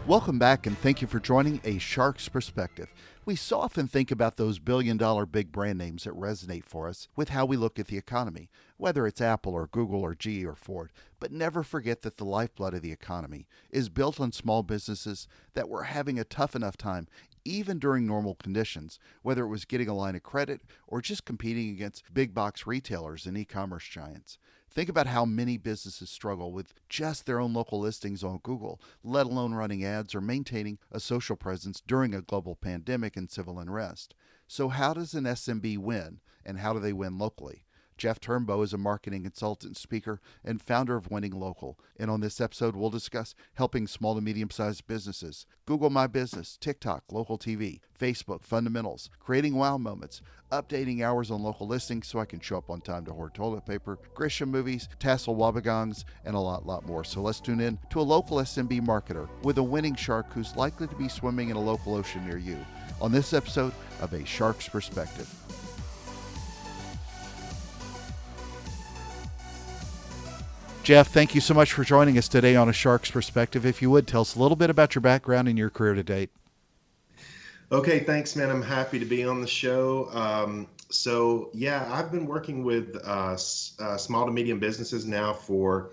Welcome back and thank you for joining A Shark's Perspective. We so often think about those billion-dollar big brand names that resonate for us with how we look at the economy, whether it's Apple or Google or GE or Ford, but never forget that the lifeblood of the economy is built on small businesses that were having a tough enough time even during normal conditions, whether it was getting a line of credit or just competing against big box retailers and e-commerce giants. Think about how many businesses struggle with just their own local listings on Google, let alone running ads or maintaining a social presence during a global pandemic and civil unrest. So how does an SMB win, and how do they win locally? Jeff Turbow is a marketing consultant, speaker, and founder of Winning Local. And on this episode, we'll discuss helping small to medium-sized businesses, Google My Business, TikTok, local TV, Facebook, fundamentals, creating wow moments, updating hours on local listings so I can show up on time to hoard toilet paper, Grisham movies, tassel wabagons, and a lot more. So let's tune in to a local SMB marketer with a winning shark who's likely to be swimming in a local ocean near you on this episode of A Shark's Perspective. Jeff, thank you so much for joining us today on A Shark's Perspective. If you would, tell us a little bit about your background and your career to date. Okay, thanks, man. I'm happy to be on the show. I've been working with small to medium businesses now for,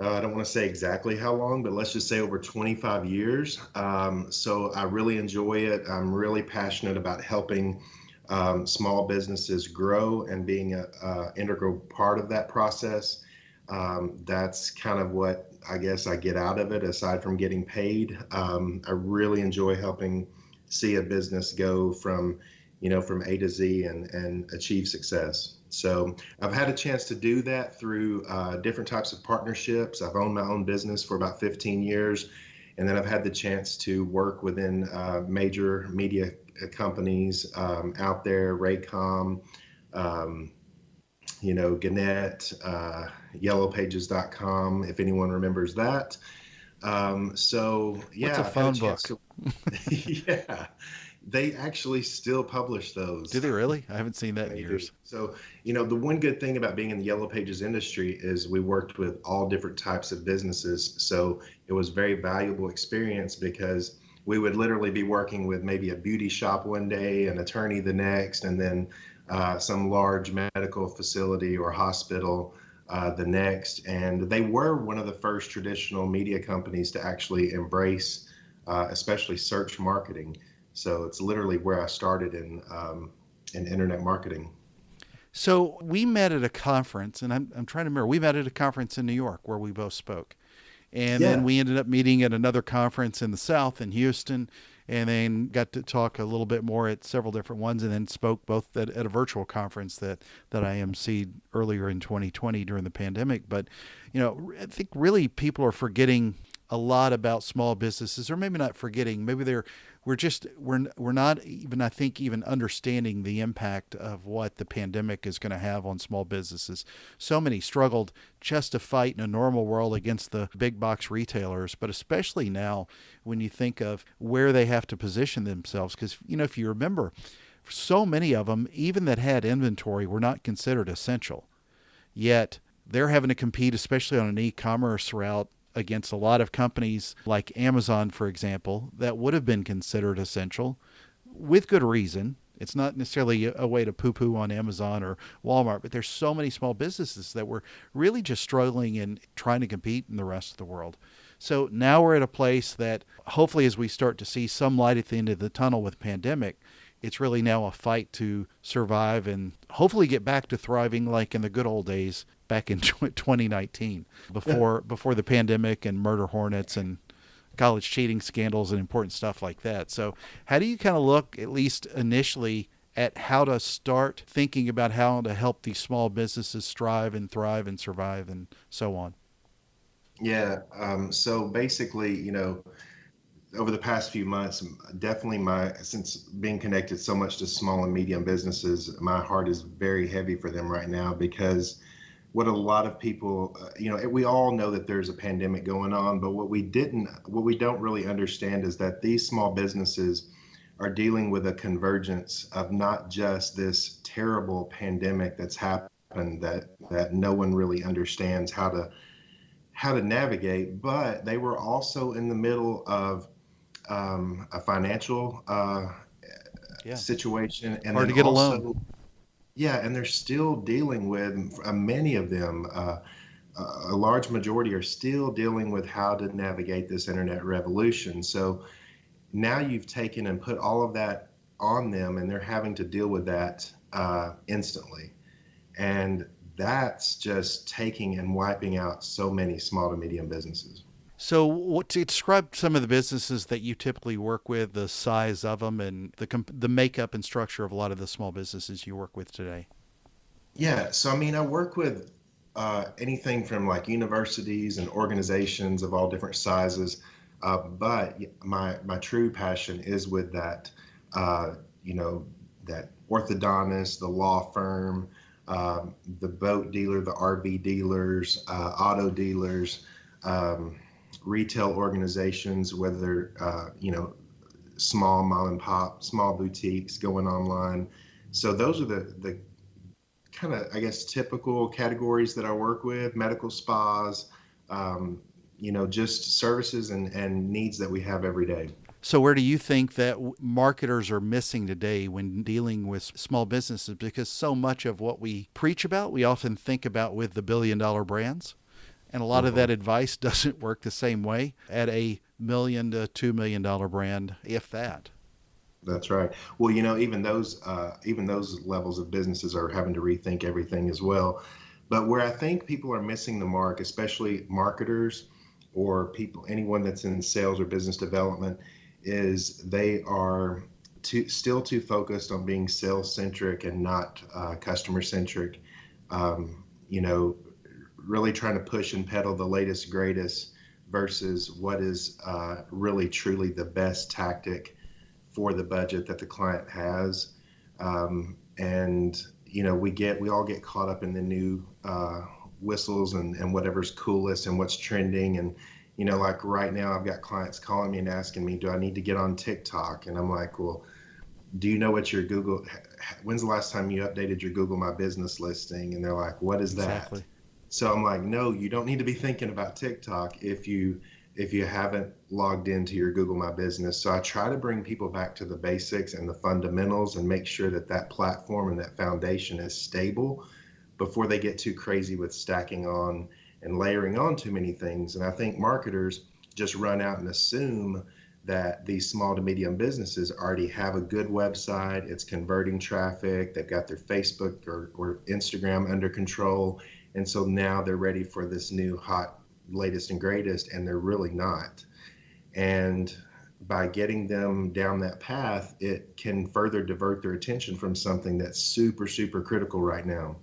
I don't want to say exactly how long, but let's just say over 25 years. So I really enjoy it. I'm really passionate about helping small businesses grow and being an integral part of that process. That's kind of what I guess I get out of it, aside from getting paid. I really enjoy helping see a business go from A to Z and achieve success. So I've had a chance to do that through different types of partnerships. I've owned my own business for about 15 years, and then I've had the chance to work within major media companies out there, Raycom, Gannett, yellowpages.com, if anyone remembers that. What's a phone book? Yeah, they actually still publish those. Do they really? I haven't seen that in years. So, the one good thing about being in the Yellow Pages industry is we worked with all different types of businesses. So it was very valuable experience because we would literally be working with maybe a beauty shop one day, an attorney the next, and then some large medical facility or hospital the next. And they were one of the first traditional media companies to actually embrace especially search marketing. So it's literally where I started in internet marketing. So we met at a conference, and I'm trying to remember. We met at a conference in New York where we both spoke. And then we ended up meeting at another conference in the South in Houston, and then got to talk a little bit more at several different ones, and then spoke both at a virtual conference that I emceed earlier in 2020 during the pandemic. But, I think really people are forgetting a lot about small businesses, or maybe not forgetting, maybe we're not even, I think, even understanding the impact of what the pandemic is going to have on small businesses. So many struggled just to fight in a normal world against the big box retailers, but especially now when you think of where they have to position themselves. Because, if you remember, so many of them, even that had inventory, were not considered essential. Yet they're having to compete, especially on an e-commerce route, against a lot of companies like Amazon, for example, that would have been considered essential with good reason. It's not necessarily a way to poo-poo on Amazon or Walmart, but there's so many small businesses that were really just struggling and trying to compete in the rest of the world. So now we're at a place that hopefully, as we start to see some light at the end of the tunnel with pandemic, it's really now a fight to survive and hopefully get back to thriving like in the good old days back in 2019 before the pandemic and murder hornets and college cheating scandals and important stuff like that. So how do you kind of look, at least initially, at how to start thinking about how to help these small businesses strive and thrive and survive and so on? Yeah. So basically, over the past few months, definitely since being connected so much to small and medium businesses, my heart is very heavy for them right now, because what a lot of people, we all know that there's a pandemic going on, but what we don't really understand is that these small businesses are dealing with a convergence of not just this terrible pandemic that's happened that no one really understands how how to navigate, but they were also in the middle of a financial Yeah. situation, and Hard then to get a loan. also, yeah, and they're still dealing with many of them. A large majority are still dealing with how to navigate this internet revolution. So now you've taken and put all of that on them, and they're having to deal with that instantly. And that's just taking and wiping out so many small to medium businesses. So, what to describe some of the businesses that you typically work with, the size of them, and the makeup and structure of a lot of the small businesses you work with today? Yeah, so I mean, I work with anything from like universities and organizations of all different sizes, but my true passion is with that, you know, that orthodontist, the law firm, the boat dealer, the RV dealers, auto dealers, um, retail organizations, whether small mom and pop, small boutiques going online. So those are the kind of, I guess, typical categories that I work with: medical spas, just services and needs that we have every day. So, where do you think that marketers are missing today when dealing with small businesses? Because so much of what we preach about, we often think about with the billion-dollar brands. And a lot of Mhm. that advice doesn't work the same way at a $1 million to $2 million brand, if that. That's right. Well, even those levels of businesses are having to rethink everything as well. But where I think people are missing the mark, especially marketers or people, anyone that's in sales or business development, is they are still too focused on being sales centric and not customer centric. You know, really trying to push and peddle the latest, greatest versus what is really, truly the best tactic for the budget that the client has. And we all get caught up in the new whistles and whatever's coolest and what's trending. And like right now, I've got clients calling me and asking me, do I need to get on TikTok? And I'm like, well, do you know what your Google? When's the last time you updated your Google My Business listing? And they're like, what is that? Exactly. So I'm like, no, you don't need to be thinking about TikTok if you haven't logged into your Google My Business. So I try to bring people back to the basics and the fundamentals and make sure that that platform and that foundation is stable before they get too crazy with stacking on and layering on too many things. And I think marketers just run out and assume that these small to medium businesses already have a good website, it's converting traffic, they've got their Facebook or Instagram under control. And so now they're ready for this new hot latest and greatest, and they're really not. And by getting them down that path, it can further divert their attention from something that's super, super critical right now.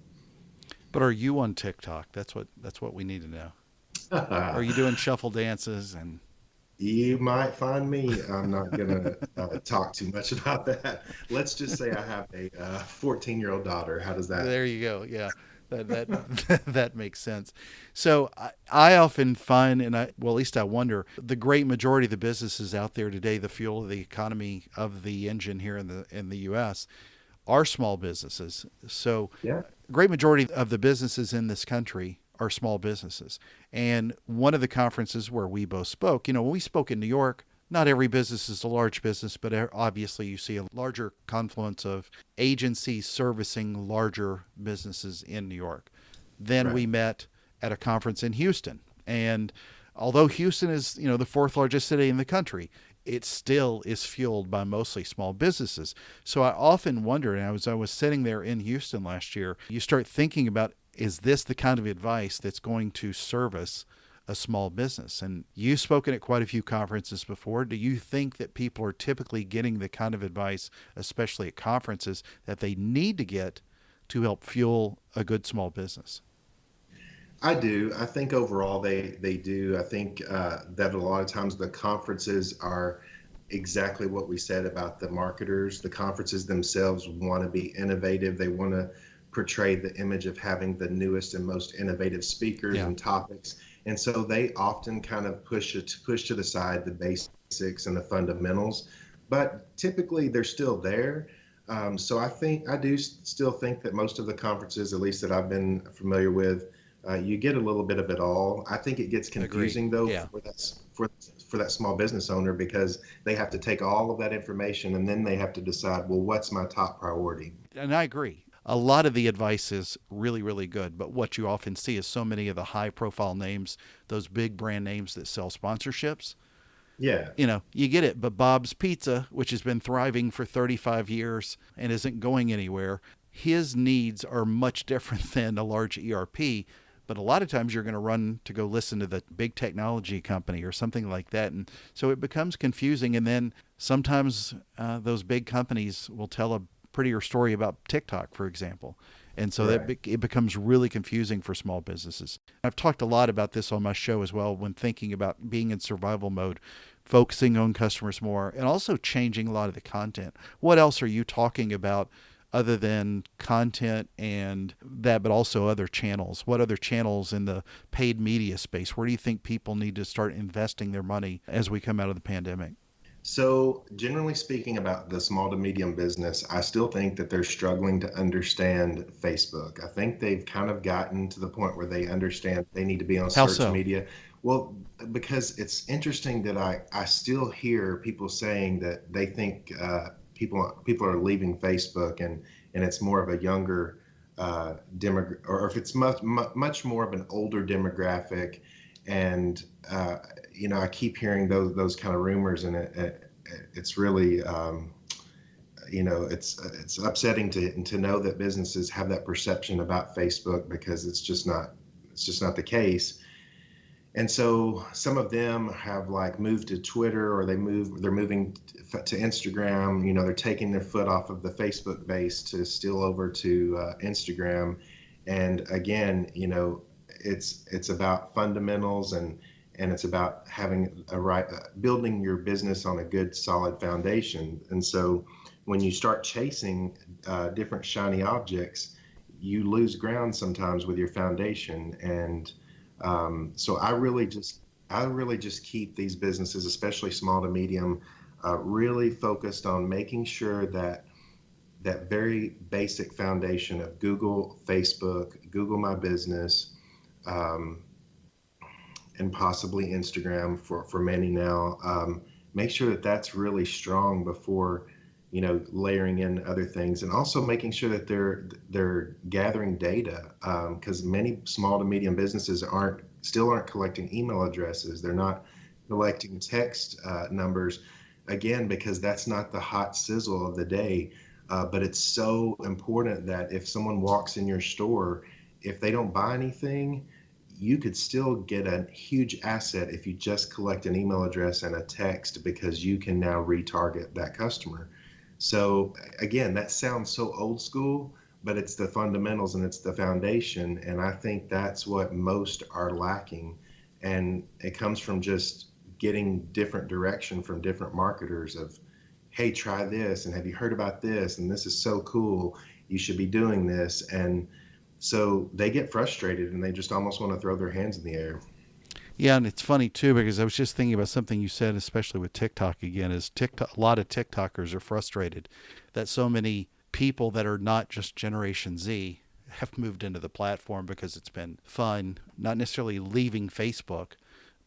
But are you on TikTok? That's what we need to know. Are you doing shuffle dances and You might find me. I'm not going to talk too much about that. Let's just say I have a 14-year-old daughter. How does that? there you go. Yeah. That that makes sense. So I often find, and at least I wonder, the great majority of the businesses out there today, the fuel of the economy of the engine here in the U.S. are small businesses. So Yeah. great majority of the businesses in this country are small businesses. And one of the conferences where we both spoke, when we spoke in New York, not every business is a large business, but obviously you see a larger confluence of agencies servicing larger businesses in New York. Then Right. we met at a conference in Houston. And although Houston is, the fourth largest city in the country, it still is fueled by mostly small businesses. So I often wonder, and I was sitting there in Houston last year, you start thinking about, is this the kind of advice that's going to service a small business? And you've spoken at quite a few conferences before. Do you think that people are typically getting the kind of advice, especially at conferences, that they need to get to help fuel a good small business? I do. I think overall they do. I think that a lot of times the conferences are exactly what we said about the marketers. The conferences themselves want to be innovative. They want to portray the image of having the newest and most innovative speakers Yeah. and topics. And so they often kind of push to the side the basics and the fundamentals, but typically they're still there. So I do still think that most of the conferences, at least that I've been familiar with, You get a little bit of it all. I think it gets Agreed. confusing though Yeah. for that small business owner, because they have to take all of that information and then they have to decide, well, what's my top priority? And I agree. A lot of the advice is really, really good. But what you often see is so many of the high profile names, those big brand names that sell sponsorships, Yeah, you get it. But Bob's Pizza, which has been thriving for 35 years and isn't going anywhere, his needs are much different than a large ERP. But a lot of times you're going to run to go listen to the big technology company or something like that. And so it becomes confusing. And then sometimes those big companies will tell a prettier story about TikTok, for example. And so right. it becomes really confusing for small businesses. I've talked a lot about this on my show as well when thinking about being in survival mode, focusing on customers more, and also changing a lot of the content. What else are you talking about other than content and that, but also other channels? What other channels in the paid media space? Where do you think people need to start investing their money as we come out of the pandemic? So, generally speaking, about the small to medium business, I still think that they're struggling to understand Facebook. I think they've kind of gotten to the point where they understand they need to be on How search so? media. Well, because it's interesting that I still hear people saying that they think people are leaving Facebook, and it's more of a younger demo, or if it's much more of an older demographic. And I keep hearing those kind of rumors, and it's really it's upsetting to know that businesses have that perception about Facebook, because it's just not the case. And so some of them have like moved to Twitter, or they're moving to Instagram. They're taking their foot off of the Facebook base to steal over to Instagram. And again, it's about fundamentals, and it's about having a right building your business on a good solid foundation. And so when you start chasing different shiny objects, you lose ground sometimes with your foundation. And so I really just keep these businesses, especially small to medium, really focused on making sure that that very basic foundation of Google, Facebook, Google My Business, um, and possibly Instagram for many now. Make sure that that's really strong before layering in other things, and also making sure that they're gathering data, because many small to medium businesses aren't collecting email addresses. They're not collecting text numbers, again, because that's not the hot sizzle of the day. But it's so important that if someone walks in your store, if they don't buy anything, you could still get a huge asset if you just collect an email address and a text, because you can now retarget that customer. So again, that sounds so old school, but it's the fundamentals and it's the foundation. And I think that's what most are lacking. And it comes from just getting different direction from different marketers of, hey, try this, and have you heard about this? And this is so cool. You should be doing this. And so they get frustrated and they just almost want to throw their hands in the air. Yeah, and it's funny too because I was just thinking about something you said, especially with TikTok again. Is TikTok? A lot of TikTokers are frustrated that so many people that are not just Generation Z have moved into the platform because it's been fun, not necessarily leaving Facebook,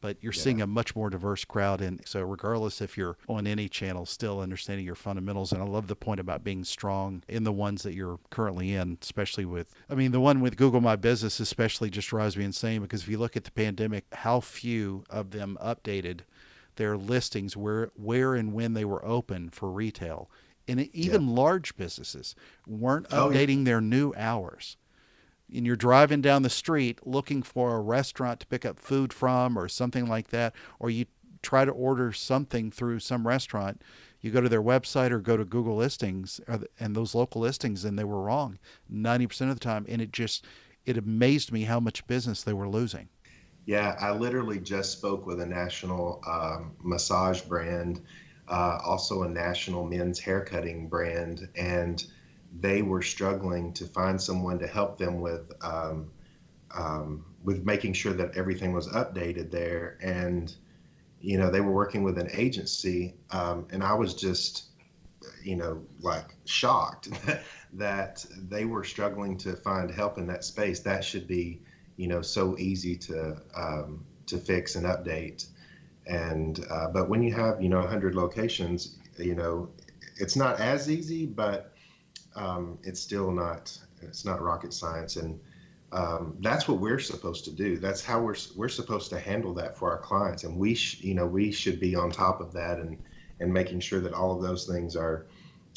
but you're seeing Yeah. a much more diverse crowd. And so, regardless if you're on any channel, still understanding your fundamentals. And I love the point about being strong in the ones that you're currently in, especially with, I mean, the one with Google My Business, especially just drives me insane because if you look at the pandemic, how few of them updated their listings where and when they were open for retail. And Yeah. even large businesses weren't Oh, yeah. updating their new hours, and you're driving down the street looking for a restaurant to pick up food from or something like that, or you try to order something through some restaurant, you go to their website or go to Google listings and those local listings, and they were wrong 90% of the time. And it amazed me how much business they were losing. Yeah, I literally just spoke with a national massage brand, also a national men's haircutting brand, and they were struggling to find someone to help them with making sure that everything was updated there. And they were working with an agency, and I was just like shocked that they were struggling to find help in that space. That should be so easy to fix and update. And but when you have 100 locations, it's not as easy, but it's still not, it's not rocket science. And that's what we're supposed to do. That's how we're supposed to handle that for our clients. And we should be on top of that, and making sure that all of those things are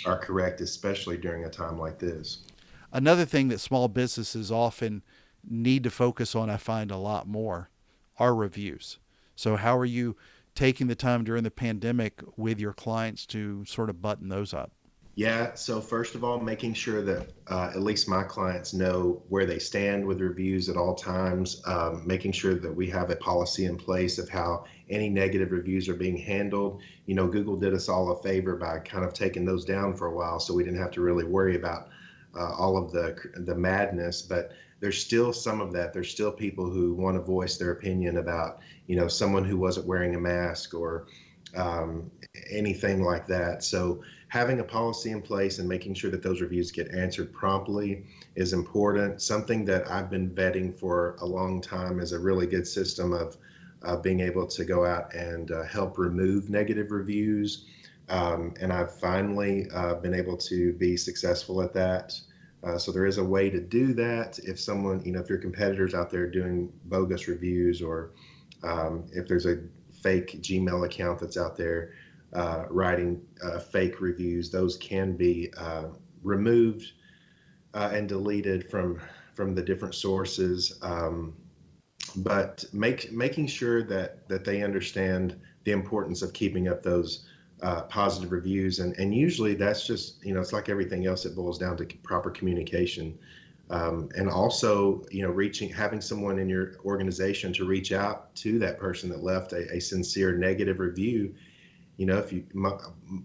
correct, especially during a time like this. Another thing that small businesses often need to focus on, I find a lot more, are reviews. So, how are you taking the time during the pandemic with your clients to sort of button those up? Yeah, so first of all, making sure that at least my clients know where they stand with reviews at all times, making sure that we have a policy in place of how any negative reviews are being handled. Google did us all a favor by kind of taking those down for a while, so we didn't have to really worry about all of the madness. But there's still some of that. There's still people who want to voice their opinion about, someone who wasn't wearing a mask, or um, anything like that. So having a policy in place and making sure that those reviews get answered promptly is important. Something that I've been vetting for a long time is a really good system of being able to go out and help remove negative reviews. And I've finally been able to be successful at that. So there is a way to do that. If someone, if your competitors out there doing bogus reviews, or if there's a fake Gmail account that's out there writing fake reviews, those can be removed and deleted from the different sources. But making sure that they understand the importance of keeping up those positive reviews, and usually that's just, it's like everything else, it boils down to proper communication. And also, having someone in your organization to reach out to that person that left a sincere negative review. If you,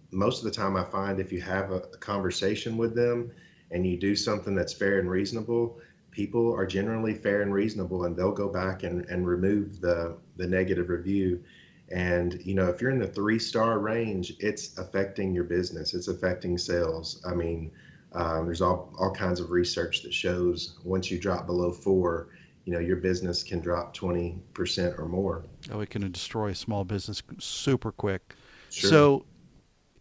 most of the time I find, if you have a conversation with them and you do something that's fair and reasonable, people are generally fair and reasonable, and they'll go back and remove the negative review. And, if you're in the 3-star range, it's affecting your business. It's affecting sales. I mean, there's all kinds of research that shows once you drop below 4, your business can drop 20% or more. Oh, it can destroy a small business super quick. Sure. So,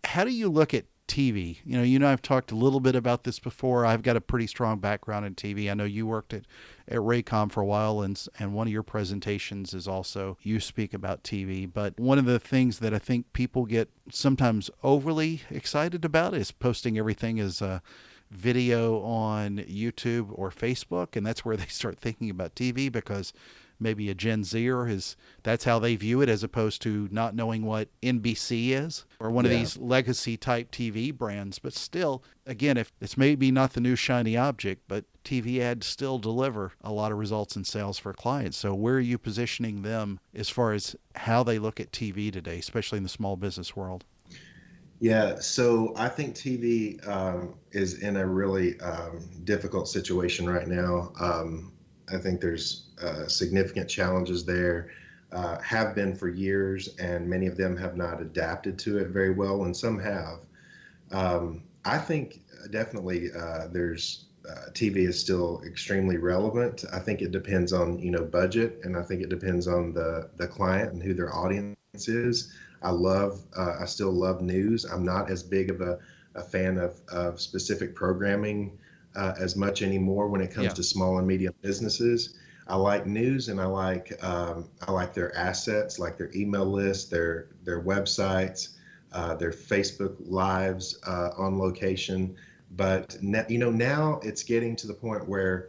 how do you look at TV? I've talked a little bit about this before. I've got a pretty strong background in TV. I know you worked at Raycom for a while, and one of your presentations is also, you speak about TV. But one of the things that I think people get sometimes overly excited about is posting everything as a video on YouTube or Facebook, and that's where they start thinking about TV, because maybe a Gen Zer that's how they view it, as opposed to not knowing what NBC is, or one of Yeah. these legacy type TV brands. But still, again, if it's maybe not the new shiny object, but TV ads still deliver a lot of results in sales for clients. So where are you positioning them as far as how they look at TV today, especially in the small business world? Yeah, so I think TV is in a really difficult situation right now. I think there's significant challenges there, have been for years, and many of them have not adapted to it very well, and some have. I think definitely there's TV is still extremely relevant. I think it depends on budget, and I think it depends on the client and who their audience is. I still love news. I'm not as big of a fan of specific programming as much anymore when it comes Yeah. to small and medium businesses. I like news, and I like their assets, like their email list, their websites, their Facebook lives on location. But now it's getting to the point where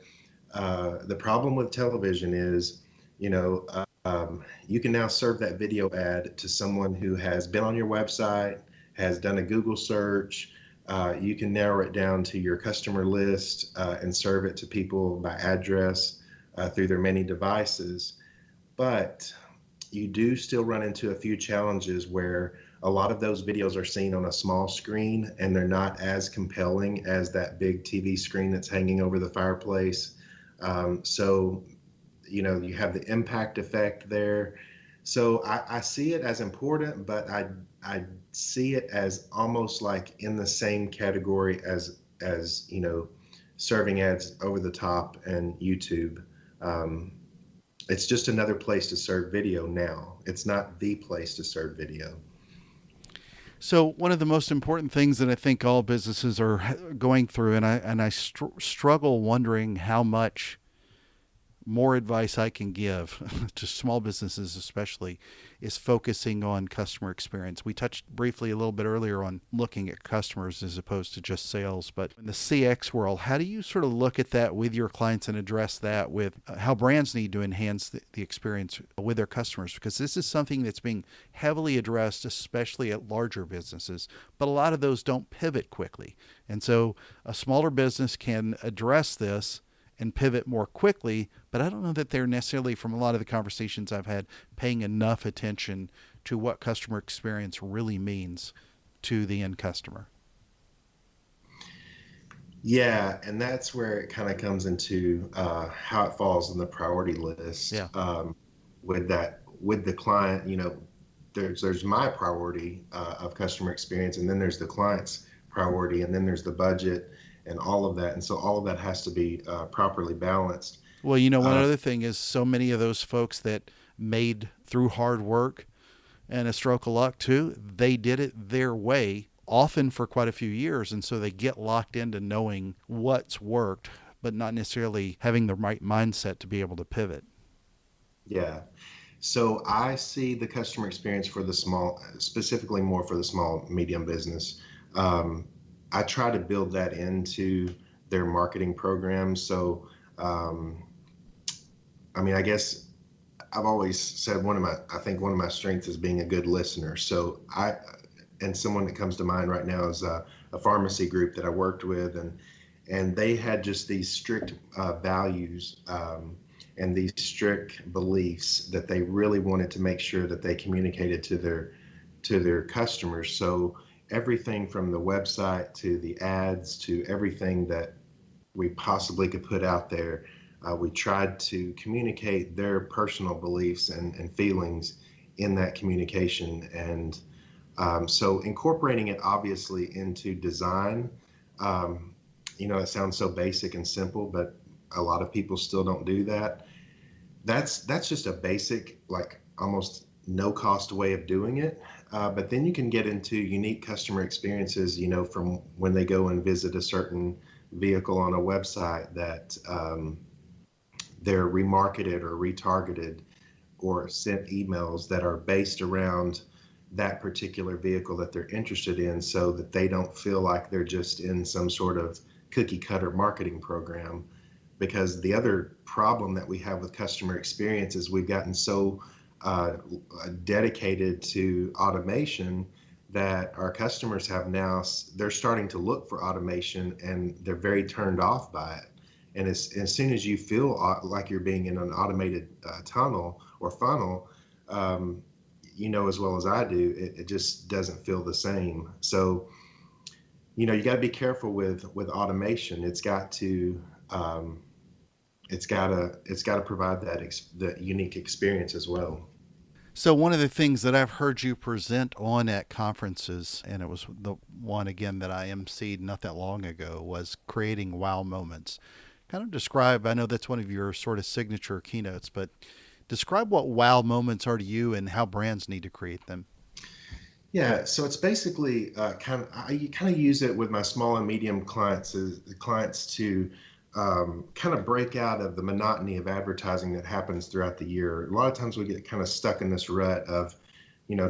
the problem with television is, you know, you can now serve that video ad to someone who has been on your website, has done a Google search. You can narrow it down to your customer list and serve it to people by address through their many devices. But you do still run into a few challenges where a lot of those videos are seen on a small screen, and they're not as compelling as that big TV screen that's hanging over the fireplace. So you have the impact effect there. So I see it as important, but I see it as almost like in the same category as serving ads over the top and YouTube. It's just another place to serve video now. It's not the place to serve video. So one of the most important things that I think all businesses are going through, and I struggle wondering how much more advice I can give to small businesses, especially, is focusing on customer experience. We touched briefly a little bit earlier on looking at customers as opposed to just sales. But in the CX world, how do you sort of look at that with your clients and address that with how brands need to enhance the experience with their customers? Because this is something that's being heavily addressed, especially at larger businesses. But a lot of those don't pivot quickly. And so a smaller business can address this and pivot more quickly, but I don't know that they're necessarily, from a lot of the conversations I've had, paying enough attention to what customer experience really means to the end customer. Yeah, and that's where it kind of comes into how it falls in the priority list Yeah. with the client. There's my priority of customer experience, and then there's the client's priority, and then there's the budget and all of that. And so all of that has to be properly balanced. Well, one Uh, other thing is so many of those folks that made through hard work and a stroke of luck too, they did it their way, often for quite a few years. And so they get locked into knowing what's worked, but not necessarily having the right mindset to be able to pivot. yeah. So I see the customer experience for the small, specifically more for the small, medium business. Um, I try to build that into their marketing programs. So, um, I mean, I guess I've always said I think one of my strengths is being a good listener. And someone that comes to mind right now is a pharmacy group that I worked with, and they had just these strict values and these strict beliefs that they really wanted to make sure that they communicated to their customers. So everything from the website to the ads to everything that we possibly could put out there, we tried to communicate their personal beliefs and feelings in that communication. And so incorporating it obviously into design, um, it sounds so basic and simple, but a lot of people still don't do that. That's just a basic, like almost no cost way of doing it. But then you can get into unique customer experiences, from when they go and visit a certain vehicle on a website that they're remarketed or retargeted or sent emails that are based around that particular vehicle that they're interested in, so that they don't feel like they're just in some sort of cookie cutter marketing program. Because the other problem that we have with customer experience is we've gotten so uh, dedicated to automation that our customers have now, they're starting to look for automation and they're very turned off by it. And as soon as you feel like you're being in an automated tunnel or funnel, um, as well as I do, it just doesn't feel the same. So, you got to be careful with automation. Um, it's got to provide the unique experience as well. So one of the things that I've heard you present on at conferences, and it was the one again that I emceed not that long ago, was creating wow moments. Kind of describe, I know that's one of your sort of signature keynotes, but describe what wow moments are to you and how brands need to create them. Yeah, so it's basically I kind of use it with my small and medium clients to kind of break out of the monotony of advertising that happens throughout the year. A lot of times we get kind of stuck in this rut of,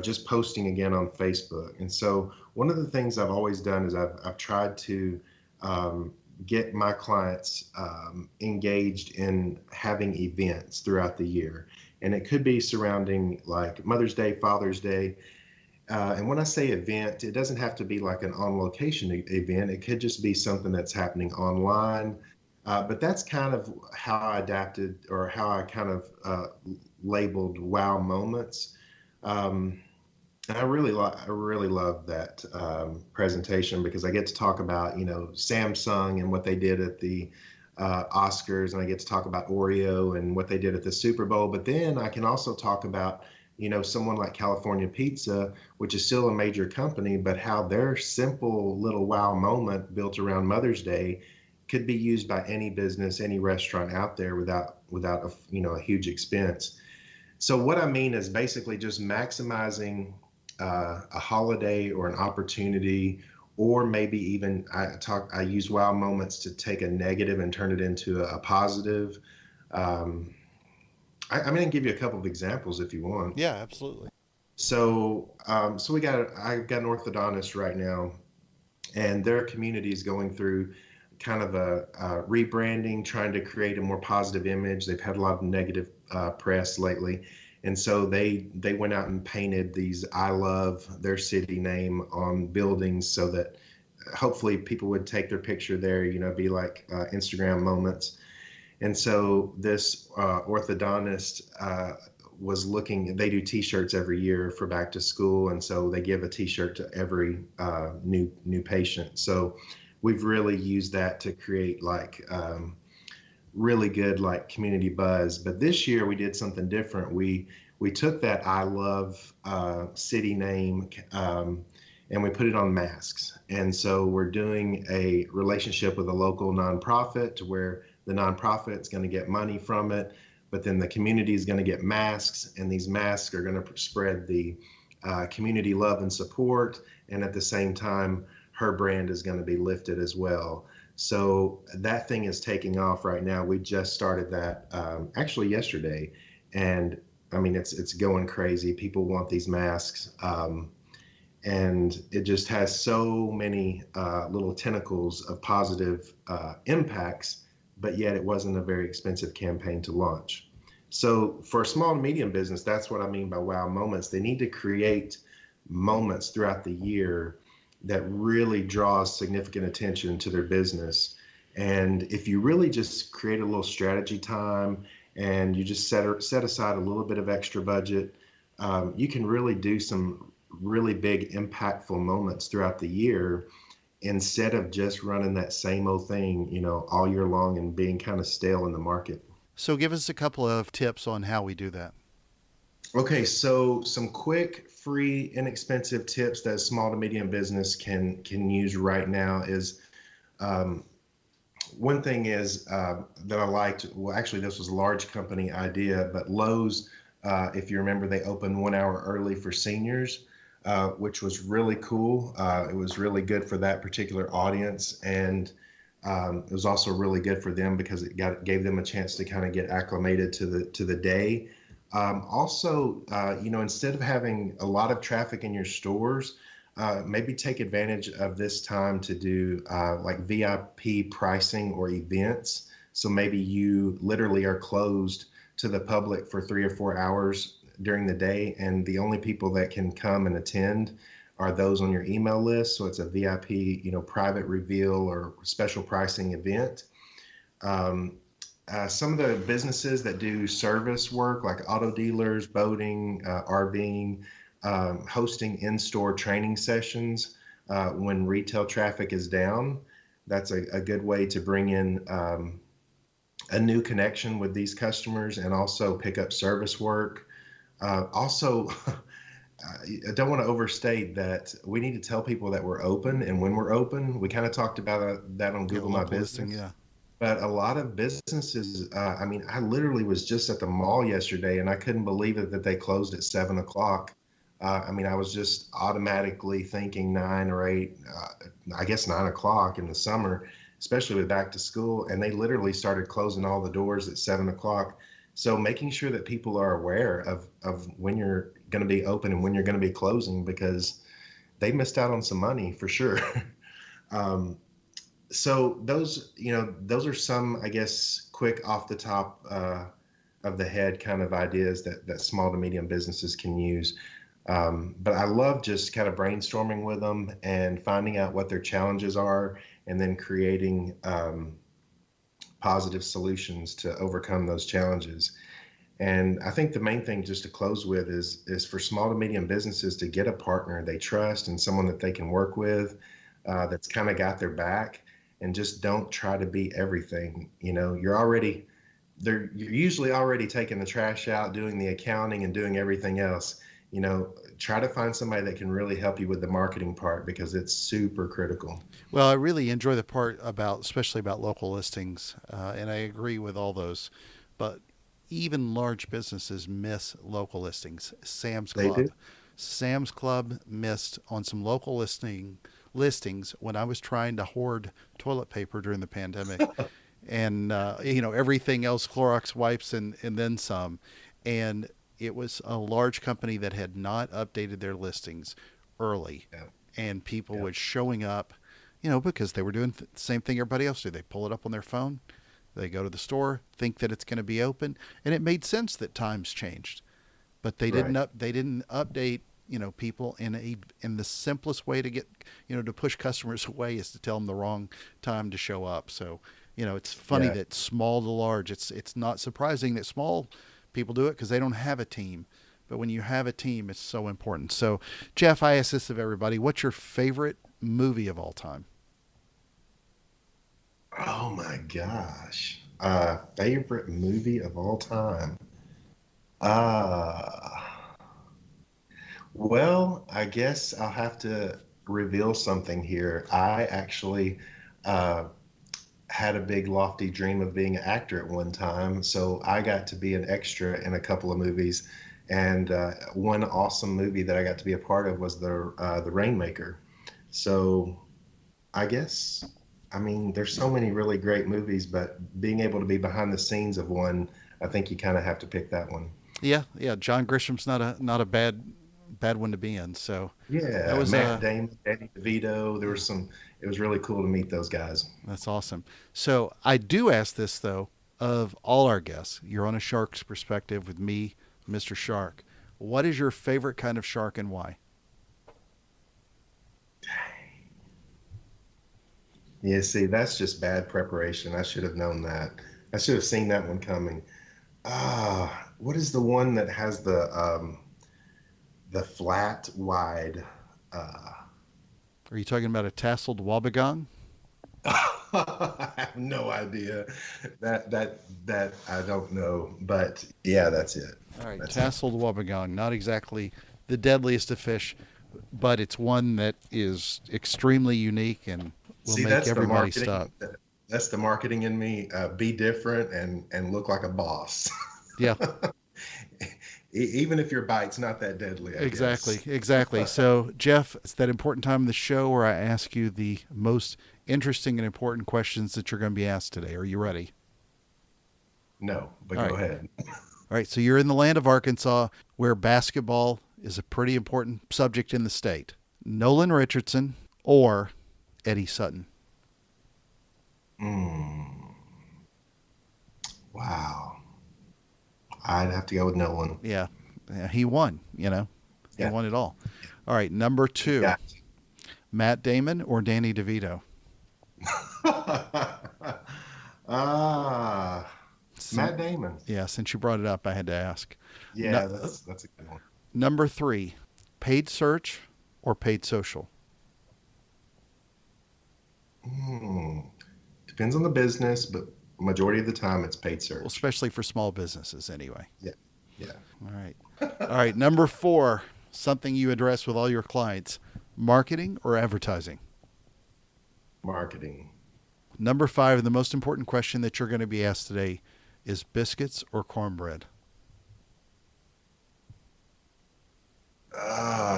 just posting again on Facebook. And so one of the things I've always done is I've tried to um, get my clients engaged in having events throughout the year. And it could be surrounding like Mother's Day, Father's Day. And when I say event, it doesn't have to be like an on location event. It could just be something that's happening online. But that's kind of how I adapted, or how I kind of labeled wow moments. Um, and I really love that presentation, because I get to talk about, Samsung and what they did at the Oscars, and I get to talk about Oreo and what they did at the Super Bowl. But then I can also talk about, someone like California Pizza, which is still a major company, but how their simple little wow moment built around Mother's Day could be used by any business, any restaurant out there without a huge expense. So what I mean is basically just maximizing a holiday or an opportunity, or maybe even I use wow moments to take a negative and turn it into a positive. Um, I'm going to give you a couple of examples if you want. Yeah, absolutely. So I've got an orthodontist right now, and their community is going through kind of a rebranding, trying to create a more positive image. They've had a lot of negative press lately, and so they went out and painted these "I love" their city name on buildings, so that hopefully people would take their picture there. Be like Instagram moments. And so this orthodontist was looking. They do T-shirts every year for back to school, and so they give a T-shirt to every new patient. So we've really used that to create like really good like community buzz. But this year we did something different. We took that "I love" city name. And we put it on masks. And so we're doing a relationship with a local nonprofit to where the nonprofit is going to get money from it, but then the community is going to get masks, and these masks are going to spread the community love and support. And at the same time, her brand is going to be lifted as well. So that thing is taking off right now. We just started that actually yesterday, and I mean it's going crazy. People want these masks. And it just has so many little tentacles of positive impacts, but yet it wasn't a very expensive campaign to launch. So for a small to medium business, that's what I mean by wow moments. They need to create moments throughout the year that really draws significant attention to their business. And if you really just create a little strategy time and you just set aside a little bit of extra budget, you can really do some really big impactful moments throughout the year, instead of just running that same old thing, all year long and being kind of stale in the market. So give us a couple of tips on how we do that. Okay, so some quick, free, inexpensive tips that a small to medium business can use right now is um, one thing is that I liked. Well, actually, this was a large company idea, but Lowe's, if you remember, they opened 1 hour early for seniors, which was really cool. It was really good for that particular audience, and it was also really good for them because it gave them a chance to kind of get acclimated to the day. Also, instead of having a lot of traffic in your stores, maybe take advantage of this time to do like VIP pricing or events. So maybe you literally are closed to the public for 3 or 4 hours during the day, and the only people that can come and attend are those on your email list. So it's a VIP, private reveal or special pricing event. Um, some of the businesses that do service work, like auto dealers, boating, RVing, hosting in-store training sessions when retail traffic is down. That's a good way to bring in a new connection with these customers and also pick up service work. Also, I don't want to overstate that we need to tell people that we're open and when we're open. We kind of talked about that on Yeah, Google My local listing. Business. Yeah. But a lot of businesses, I mean, I literally was just at the mall yesterday and I couldn't believe it that they closed at 7 o'clock. I mean, I was just automatically thinking 9 or 8, I guess 9 o'clock in the summer, especially with back to school. And they literally started closing all the doors at 7 o'clock. So making sure that people are aware of when you're going to be open and when you're going to be closing, because they missed out on some money for sure. um, so those are some, I guess, quick off the top of the head kind of ideas that small to medium businesses can use. But I love just kind of brainstorming with them and finding out what their challenges are, and then creating positive solutions to overcome those challenges. And I think the main thing, just to close with, is for small to medium businesses to get a partner they trust and someone that they can work with, that's kind of got their back, and just don't try to be everything. You're usually already taking the trash out, doing the accounting, and doing everything else. try to find somebody that can really help you with the marketing part because it's super critical. Well, I really enjoy the part especially about local listings, and I agree with all those. But even large businesses miss local listings. They do. Sam's Club missed on some local listings when I was trying to hoard toilet paper during the pandemic, and everything else, Clorox wipes, and then some, and it was a large company that had not updated their listings early, Yeah. and people Yeah. was showing up, because they were doing the same thing everybody else did. They pull it up on their phone, they go to the store, think that it's going to be open, and it made sense that times changed, but Right. they didn't update people in the simplest way to get to push customers away is to tell them the wrong time to show up. So it's funny Yeah. that small to large, it's not surprising that small people do it because they don't have a team, but when you have a team, it's so important. So Jeff, I ask this of everybody: what's your favorite movie of all time? Oh my gosh. Favorite movie of all time. Uh, well, I guess I'll have to reveal something here. I actually uh, had a big lofty dream of being an actor at one time, so I got to be an extra in a couple of movies. And one awesome movie that I got to be a part of was the Rainmaker. So I guess, I mean, there's so many really great movies, but being able to be behind the scenes of one, I think you kind of have to pick that one. Yeah, yeah. John Grisham's not a bad one to be in. So that Yeah, was Matt Damon, Danny DeVito. There was some. It was really cool to meet those guys. That's awesome. So I do ask this though of all our guests. You're on a shark's perspective with me, Mr. Shark. What is your favorite kind of shark and why? Yeah, see, that's just bad preparation. I should have known that. I should have seen that one coming. What is the one that has the flat wide? Uh, Are you talking about a tasseled wobbegong? I have no idea. That I don't know, but yeah, that's it. All right, That's it. tasseled wobbegong. Not exactly the deadliest of fish, but it's one that is extremely unique and will See, make that's the everybody marketing. stop. That's the marketing in me. Be different and look like a boss. Yeah, Even if your bite's not that deadly, I exactly, guess. exactly. So, Jeff, it's that important time in the show where I ask you the most interesting and important questions that you're going to be asked today. Are you ready? No, but All go right. ahead. All right. So, you're in the land of Arkansas where basketball is a pretty important subject in the state. Nolan Richardson or Eddie Sutton? Mm, wow. I'd have to go with no one. Yeah. Yeah, he won, he Yeah. won it all. All right. Number two, Yeah. Matt Damon or Danny DeVito? ah, Sin- Matt Damon. yeah. Since you brought it up, I had to ask. No, Yeah, that's a good one. number three, paid search or paid social? Hmm. Depends on the business, but majority of the time it's paid Well, search. especially for small businesses anyway. Yeah. Yeah. All right. All right. Number four, something you address with all your clients, marketing or advertising? Marketing. Number five, the most important question that you're going to be asked today is biscuits or cornbread?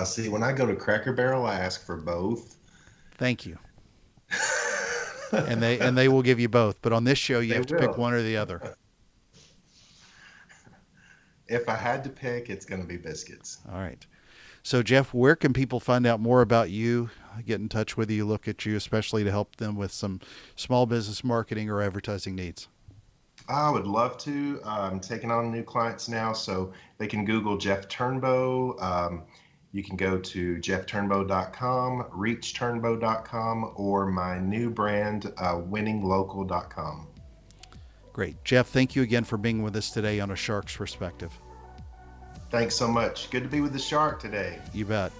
See, when I go to Cracker Barrel, I ask for both. Thank you. And they will give you both, but on this show you They have to pick will. one or the other. If I had to pick, it's going to be biscuits. All right. So Jeff, where can people find out more about you, get in touch with you, look at you, especially to help them with some small business marketing or advertising needs? I would love to. I'm taking on new clients now, so they can Google Jeff Turnbow. You can go to jeffturnbow.com, reachturnbow.com, or my new brand, winninglocal.com. Great. Jeff, thank you again for being with us today on A Shark's Perspective. Thanks so much. Good to be with the shark today. You bet.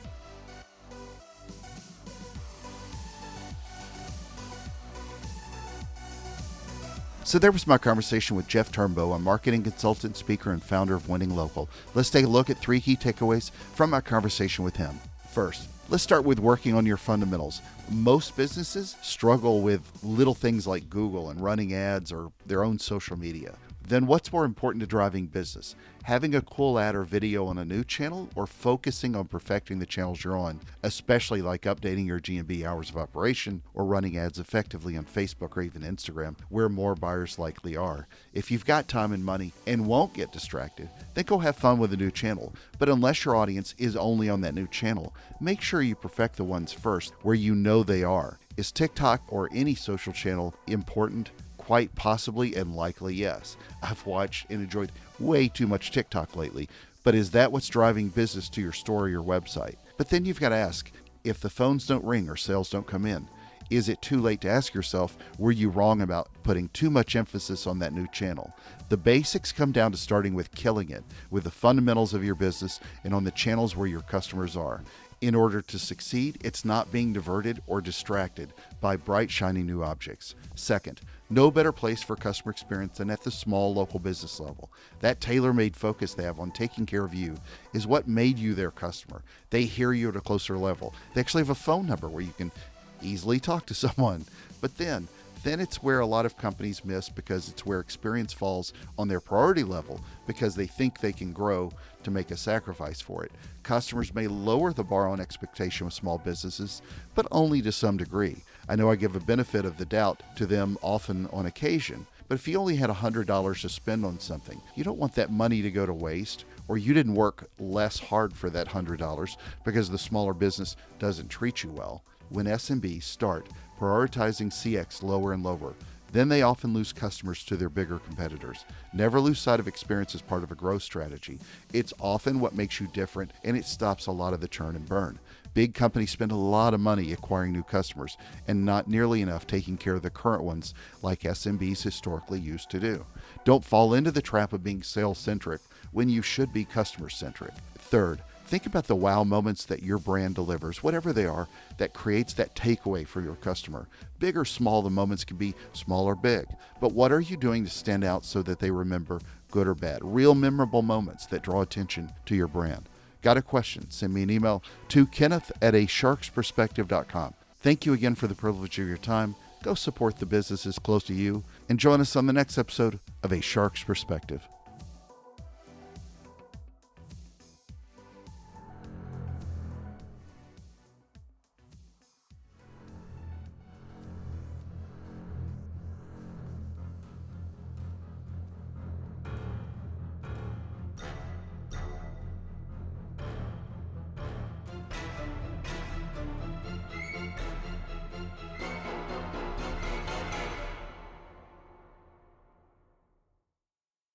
So there was my conversation with Jeff Turbow, a marketing consultant, speaker, and founder of Winning Local. Let's take a look at 3 key takeaways from my conversation with him. First, let's start with working on your fundamentals. Most businesses struggle with little things like Google and running ads or their own social media. Then what's more important to driving business? Having a cool ad or video on a new channel, or focusing on perfecting the channels you're on, especially like updating your G&B hours of operation or running ads effectively on Facebook or even Instagram, where more buyers likely are. If you've got time and money and won't get distracted, then go have fun with a new channel. But unless your audience is only on that new channel, make sure you perfect the ones first where you know they are. Is TikTok or any social channel important? Quite possibly and likely yes. I've watched and enjoyed way too much TikTok lately, but is that what's driving business to your store or your website? But then you've got to ask, if the phones don't ring or sales don't come in, is it too late to ask yourself, were you wrong about putting too much emphasis on that new channel? The basics come down to starting with killing it, with the fundamentals of your business and on the channels where your customers are. In order to succeed, it's not being diverted or distracted by bright, shiny new objects. Second, no better place for customer experience than at the small local business level. That tailor-made focus they have on taking care of you is what made you their customer. They hear you at a closer level. They actually have a phone number where you can easily talk to someone. But then it's where a lot of companies miss, because it's where experience falls on their priority level because they think they can grow to make a sacrifice for it. Customers may lower the bar on expectation with small businesses, but only to some degree. I know I give a benefit of the doubt to them often on occasion, but if you only had $100 to spend on something, you don't want that money to go to waste, or you didn't work less hard for that $100 because the smaller business doesn't treat you well. When SMBs start prioritizing CX lower and lower, then they often lose customers to their bigger competitors. Never lose sight of experience as part of a growth strategy. It's often what makes you different, and it stops a lot of the churn and burn. Big companies spend a lot of money acquiring new customers and not nearly enough taking care of the current ones like SMBs historically used to do. Don't fall into the trap of being sales-centric when you should be customer-centric. Third, think about the wow moments that your brand delivers, whatever they are, that creates that takeaway for your customer. Big or small, the moments can be small or big. But what are you doing to stand out so that they remember, good or bad? Real memorable moments that draw attention to your brand. Got a question? Send me an email to kenneth@asharksperspective.com. Thank you again for the privilege of your time. Go support the businesses close to you and join us on the next episode of A Shark's Perspective.